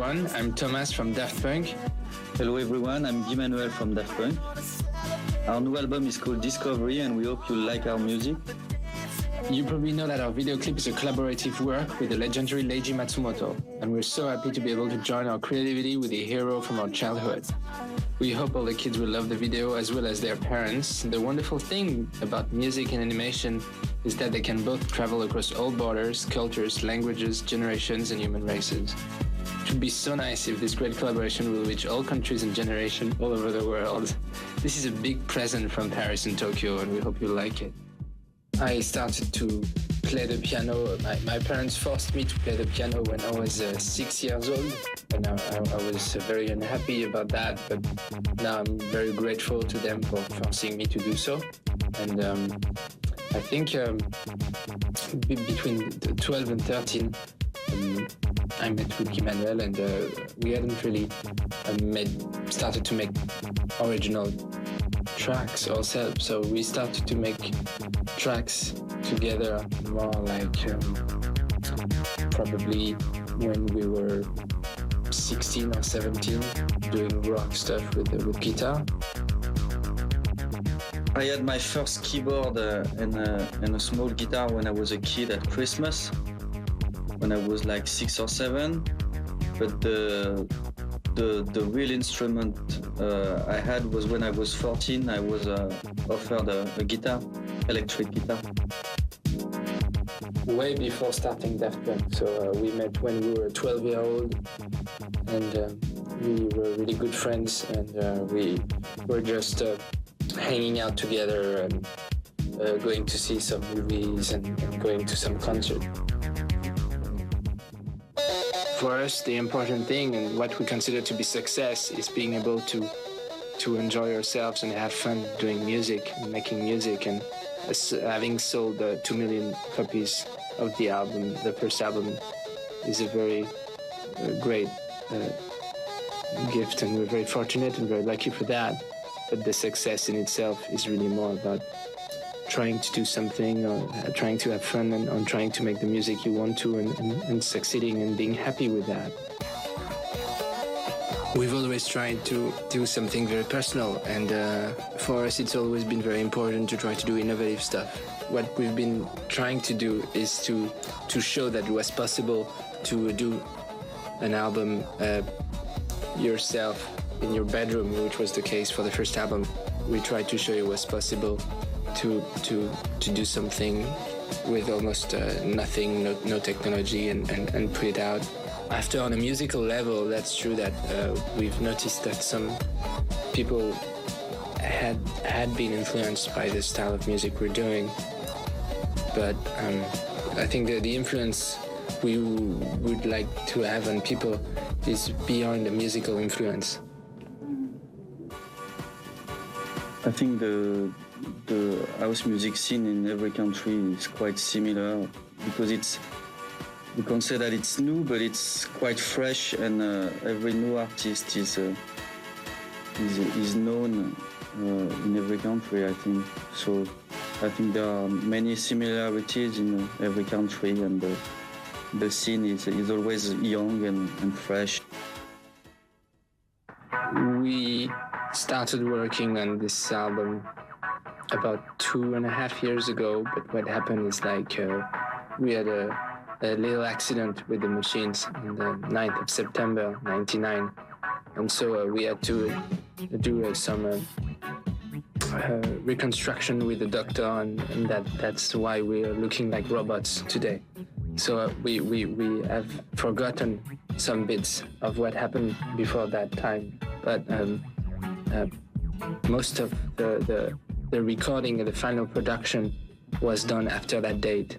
everyone, I'm Thomas from Daft Punk. Hello everyone, I'm Guy Manuel from Daft Punk. Our new album is called Discovery and we hope you like our music. You probably know that our video clip is a collaborative work with the legendary Leiji Matsumoto, and we're so happy to be able to join our creativity with a hero from our childhood. We hope all the kids will love the video as well as their parents. The wonderful thing about music and animation is that they can both travel across all borders, cultures, languages, generations, and human races. It would be so nice if this great collaboration will reach all countries and generations all over the world. This is a big present from Paris and Tokyo, and we hope you like it. I started to play the piano. My parents forced me to play the piano when I was 6 years old, and I was very unhappy about that, but now I'm very grateful to them for forcing me to do so. And I think between 12 and 13, I met with Emmanuel, and we hadn't really started to make original tracks ourselves. So we started to make tracks together more like probably when we were 16 or 17, doing rock stuff with guitar. I had my first keyboard and a small guitar when I was a kid at Christmas, when I was like 6 or 7. But the real instrument I had was when I was 14. I was offered a guitar, electric guitar. Way before starting Daft Punk. So we met when we were 12 years old, and we were really good friends, and we were just hanging out together and going to see some movies and going to some concerts. For us, the important thing and what we consider to be success is being able to enjoy ourselves and have fun doing music and making music. And having sold 2 million copies of the album, the first album, is a very great gift, and we're very fortunate and very lucky for that. But the success in itself is really more about trying to do something, or trying to have fun, and on trying to make the music you want to, and succeeding and being happy with that. We've always tried to do something very personal, and for us it's always been very important to try to do innovative stuff. What we've been trying to do is to show that it was possible to do an album yourself in your bedroom, which was the case for the first album. We tried to show it was possible to do something with almost nothing, no technology, and put it out. After, on a musical level, that's true that we've noticed that some people had been influenced by the style of music we're doing, but I think that the influence we would like to have on people is beyond the musical influence. I think the house music scene in every country is quite similar, because we can say that it's new, but it's quite fresh, and every new artist is known in every country, I think. So I think there are many similarities in every country, and the scene is always young and fresh. We started working on this album about 2.5 years ago, but what happened is we had a little accident with the machines on the 9th of September, 1999. And so we had to do some reconstruction with the doctor, and that's why we are looking like robots today. So we have forgotten some bits of what happened before that time, but most of the recording and the final production was done after that date.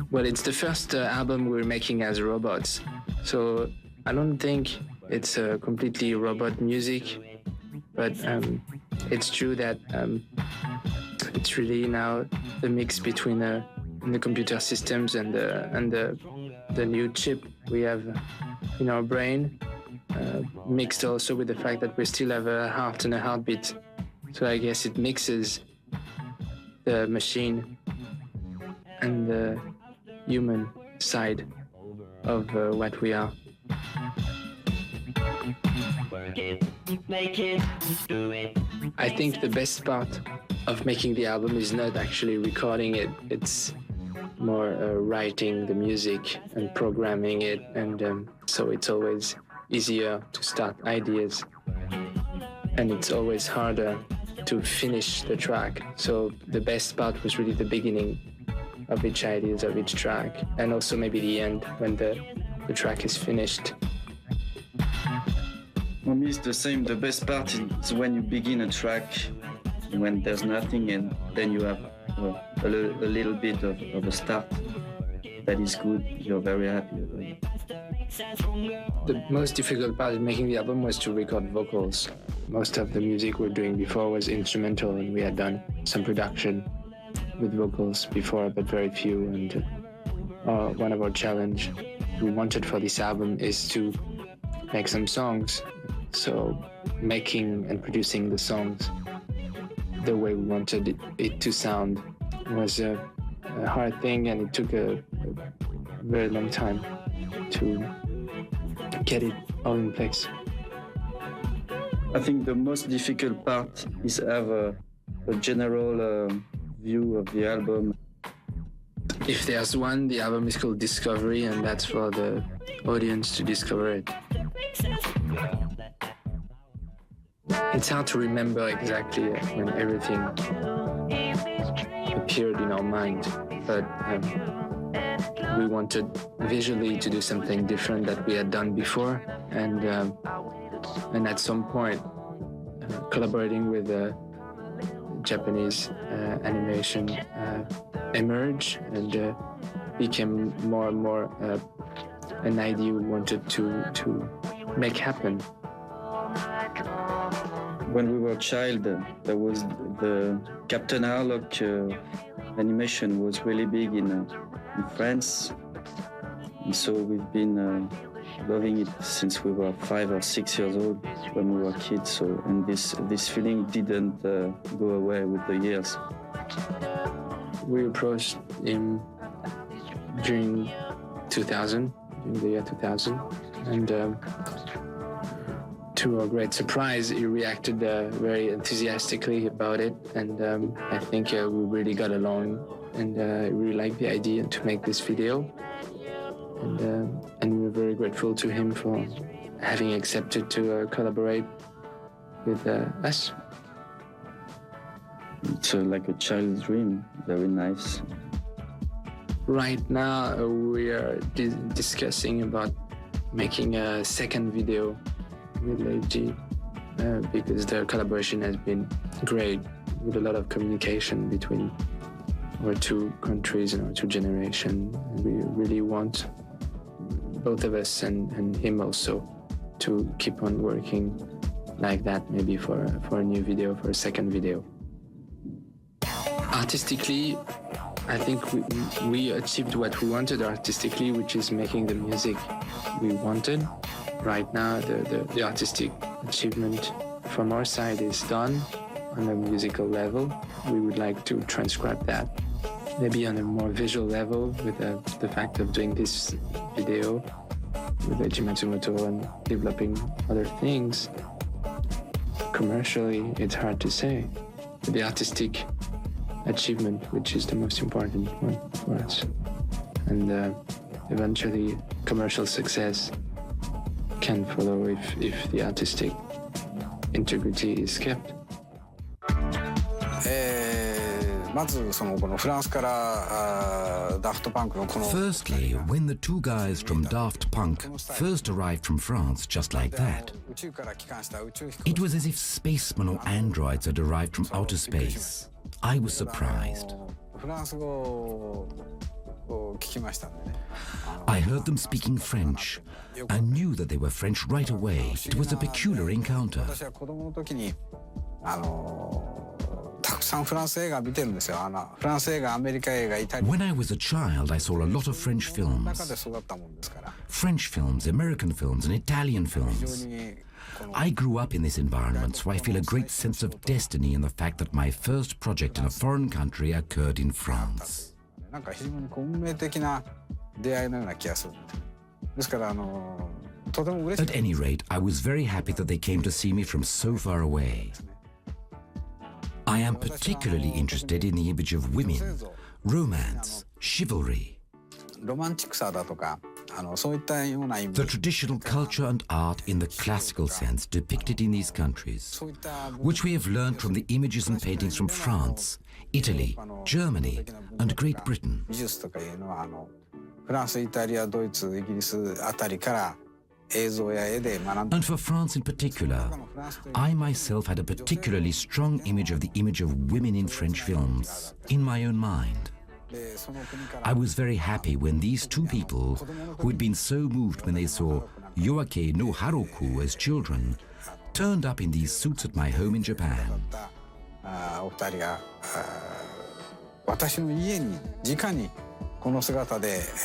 Well, it's the first album we're making as robots, so I don't think it's completely robot music, but it's true that it's really now the mix between the computer systems and the new chip we have in our brain, mixed also with the fact that we still have a heart and a heartbeat. So I guess it mixes the machine and the human side of what we are. I think the best part of making the album is not actually recording it. It's more writing the music and programming it, and so it's always easier to start ideas, and it's always harder to finish the track. So the best part was really the beginning of each ideas of each track, and also maybe the end when the track is finished. For me, it's the same. The best part is when you begin a track, when there's nothing, and then you have a little bit of a start that is good. You're very happy about it. The most difficult part of making the album was to record vocals. Most of the music we were doing before was instrumental, and we had done some production with vocals before, but very few. And one of our challenge we wanted for this album is to make some songs. So making and producing the songs the way we wanted it to sound was a hard thing, and it took a very long time to get it all in place. I think the most difficult part is have a general view of the album. If there's one, the album is called Discovery, and that's for the audience to discover it. It's hard to remember exactly when everything appeared in our mind, but we wanted visually to do something different that we had done before, and at some point collaborating with Japanese animation emerged and became more and more an idea we wanted to make happen. When we were a child, there was the Captain Harlock animation was really big in France, and so we've been loving it since we were 5 or 6 years old when we were kids. So, and this feeling didn't go away with the years. We approached him during 2000, during the year 2000, and to our great surprise, he reacted very enthusiastically about it, and I think we really got along, and really liked the idea to make this video, and we're very grateful to him for having accepted to collaborate with us. It's like a child's dream, very nice. Right now, we are discussing about making a second video with Leiji, because the collaboration has been great, with a lot of communication between our two countries and our two generations. We really want both of us and him also to keep on working like that, maybe for a new video, for a second video. Artistically, I think we achieved what we wanted artistically, which is making the music we wanted. Right now, the artistic achievement from our side is done on a musical level. We would like to transcribe that, maybe on a more visual level, with the fact of doing this video with Leiji Matsumoto and developing other things. Commercially, it's hard to say. But the artistic achievement, which is the most important one for us, and eventually commercial success can follow if the artistic integrity is kept. まずこのフランスからダフトパンクのこの Firstly, when the two guys from Daft Punk first arrived from France just like that, it was as if spacemen or androids had arrived from outer space. I was surprised. フランス語を聞きましたんでね。 I heard them speaking French. I knew that they were French right away. It was a peculiar encounter. 私は子供の時にたくさんフランス映画見てるんですよ。フランス映画、アメリカ映画、イタリア。 When I was a child, I saw a lot of French 中で films. 育ったもんですから。 French films, American films, and Italian 非常 films. にこの I grew up in this environment, so I feel a great sense of destiny in the fact that my first project in a foreign country occurred in France. なんか非常に運命的な出会いのような気がする。ですからとても嬉し At any rate, I was very happy that they came to see me from so far away. I am particularly interested in the image of women, romance, chivalry. ロマンチックさだとかそういったような意味 The traditional culture and art in the classical sense depicted in these countries, which we have learned from the images and paintings from France, Italy, Germany, and Great Britain. 美術とかいうのはフランス、イタリア、ドイツ、イギリスあたりから映像や絵で学んで And for France in particular, I myself had a particularly strong image of the image of women in French films in my own mind. I was very happy when these two people, who had been so moved when they saw Yoake no Haroku as children, turned up in these suits at my home in Japan. お二人が私の家に直にこの姿で現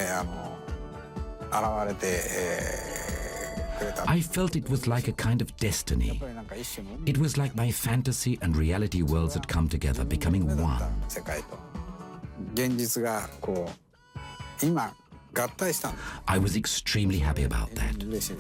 れてくれた。 I felt it was like a kind of destiny. It was like my fantasy and reality worlds had come together, becoming one. 世界と現実がこう今合体したんです。 I was extremely happy about that. 嬉しい。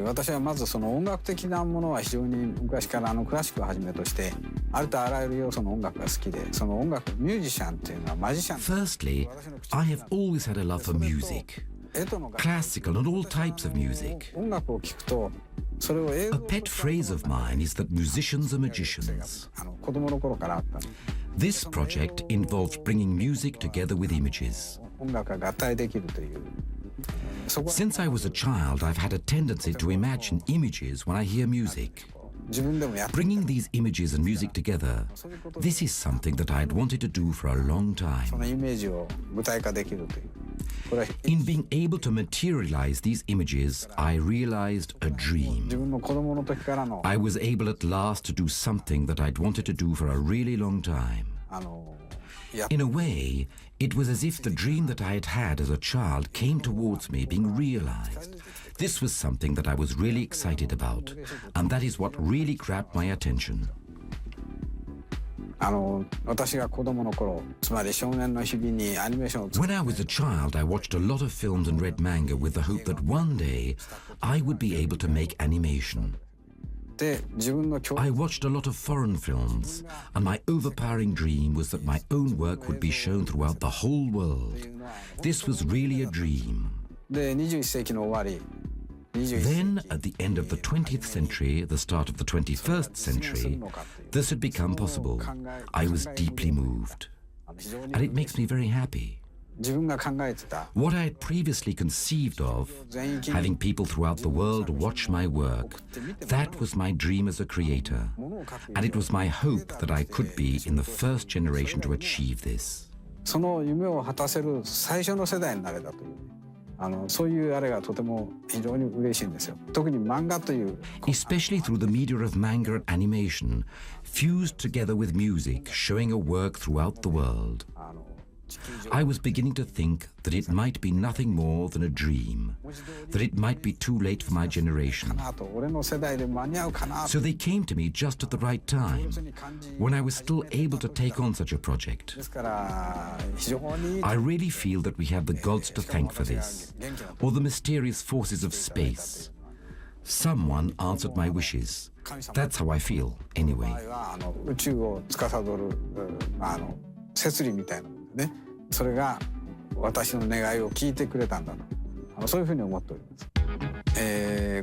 私はまずその音楽的なものは非常に昔からクラシックをはじめとしてありとあらゆる要素の音楽が好きで、その音楽ミュージシャンっていうのはマジシャン。 Firstly, I have always had a love for music, classical and all types of music. 音楽を聴くとそれを映 A 像 pet phrase of mine is that musicians are magicians. 子供の頃からあった。 This project involved bringing music together with images. 音楽が合体できるという。そこ Since I was a child, I've had a tendency to imagine images when I hear music. 自分でもやって Bringing these images and music together, this is something that I had wanted to do for a long そ time. のイメージを具体化できるという。これは In being able to materialize these images, I realized a 自 dream. 分の子供の時からの I was able at last to do something that I'd wanted to do for a really long time. や In a way, it was as if the dream that I had had as a child came towards me being realized. This was something that I was really excited about, and that is what really grabbed my attention. 私が子供の頃、つまり少年の日々にアニメーションを作 When I was a child, I watched a lot of films and read manga with the hope that one day I would be able to make animation. って自分の教 I watched a lot of foreign films, and my overpowering dream was that my own work would be shown throughout the whole world. This was really a dream. で21世紀の終わり、21 Then, at the end of the 20th century, the start of the 21st century, this had become possible. I was deeply moved, 非常に and it makes me very happy. 自分が考えてた What I had previously conceived of, having people throughout the world watch my work, that was my dream as a creator, and it was my hope that I could be in the first generation to achieve this. その夢を果たせる最初の世代になれたというそういうあれがとても非常に嬉しいんですよ。特に漫画という Especially through the media of manga and animation, fused together with music, showing a work throughout the world. I was beginning to think that it might be nothing more than a dream, that it might be too late for my generation. あと俺の世代で間に合うかな So they came to me just at the right time, when I was still able to take on such a project. ですから非常に I really feel that we have the gods to thank for this, or the mysterious forces of space. Someone answered my wishes. That's how I feel, anyway. は宇宙を司る摂理みたいなものでね、それが私の願いを聞いてくれたんだとそういうふうに思っております。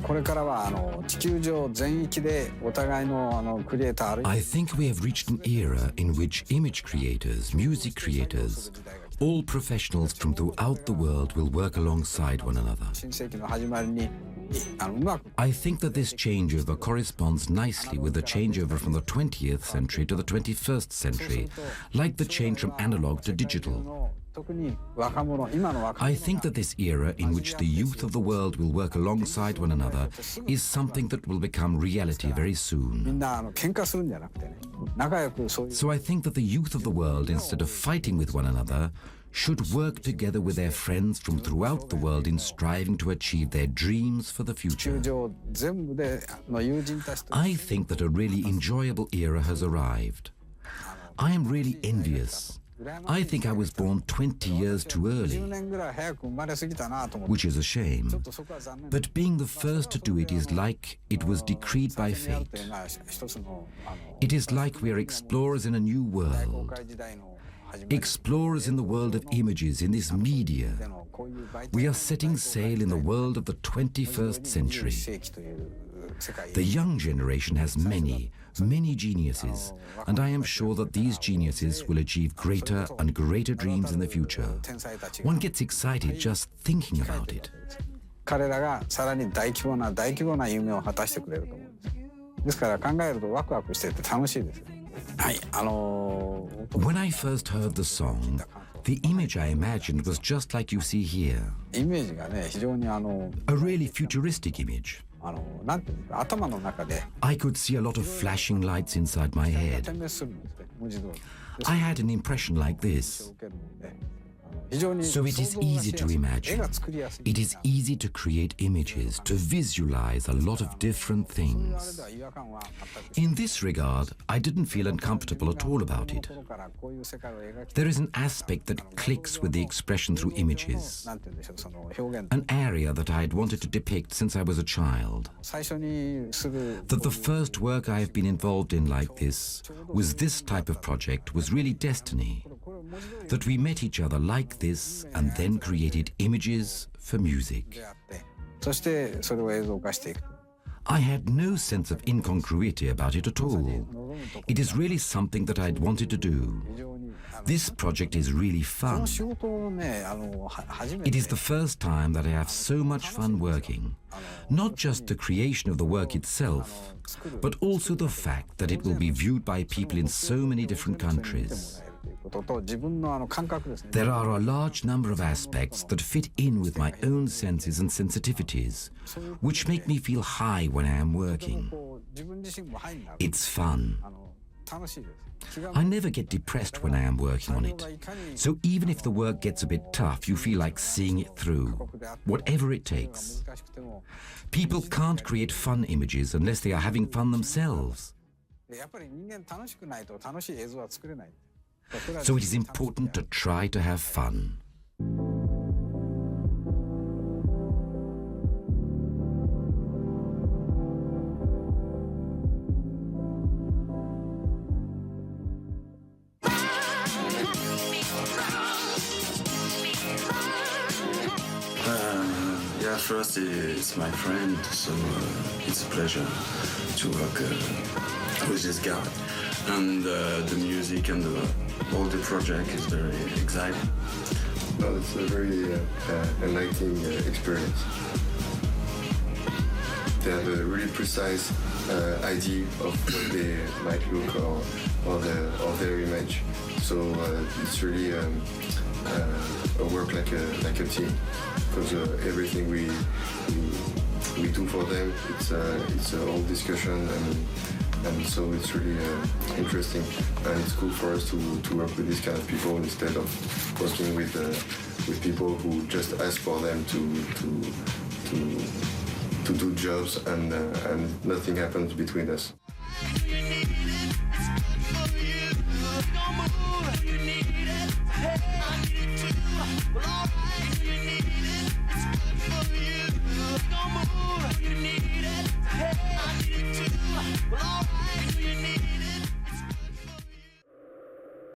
これからは地球上全域でお互いのクリエイターあるいは I think we have reached an era in which image creators, music creators, all professionals from throughout the world will work alongside one another. 新世紀の始まりにうまく I think that this changeover corresponds nicely with the changeover from the 20th century to the 21st century, like the change from analog to digital. 特に若者今の若 I 者 think that this era in which the youth of the world will work alongside one another is something that will become reality very み soon. んな喧嘩するんじゃなくてね、仲良くそういう So I think that the youth of the world, instead of fighting with one another, should work together with their friends from throughout the world in striving to achieve their dreams for the 地 future. 球上全部での友人たちと I think that a really enjoyable era has arrived. I am really envious I think I was born 20 years too early, which is a shame. But being the first to do it is like it was decreed by fate. It is like we are explorers in a new world. Explorers in the world of images, in this media. We are setting sail in the world of the 21st century. The young generation has many geniuses, and I am sure that these geniuses will achieve greater and greater dreams in the future. One gets excited just thinking about it. 彼らがさらに大規模な夢を果たしてくれると思うんです。ですから考えるとワクワクしてて楽しいです。はい、When I first heard the song, the image I imagined was just like you see here. イメージがね、非常にA really futuristic image. なんていうか頭の中で I could see a lot of flashing lights inside my head. 点滅するんですね、文字通り。I had an impression like this. So it is easy to imagine. It is easy to create images, to visualize a lot of different things. In this regard, I didn't feel uncomfortable at all about it. There is an aspect that clicks with the expression through images, an area that I had wanted to depict since I was a child. That the first work I have been involved in like this, with this type of project, was really destiny. That we met each other like this and then created images for music. I had no sense of incongruity about it at all. It is really something that I'd wanted to do. This project is really fun. It is the first time that I have so much fun working. Not just the creation of the work itself, but also the fact that it will be viewed by people in so many different countries. There are a large number of aspects that fit in with my own senses and sensitivities, which make me feel high when I am working. It's fun. I never get depressed when I am working on it. So even if the work gets a bit tough, you feel like seeing it through, whatever it takes. People can't create fun images unless they are having fun themselves. So it is important to try to have fun. Yeah, first it's my friend, so it's a pleasure to work with this guy. And the music and all the project is very exciting. Well, it's a very enlightening experience. They have a really precise idea of what they might look or their image. So it's really a work like a team, because everything we do for them, it's a whole discussion, and so it's really interesting, and it's cool for us to work with these kind of people instead of working with people who just ask for them to do jobs and nothing happens between us.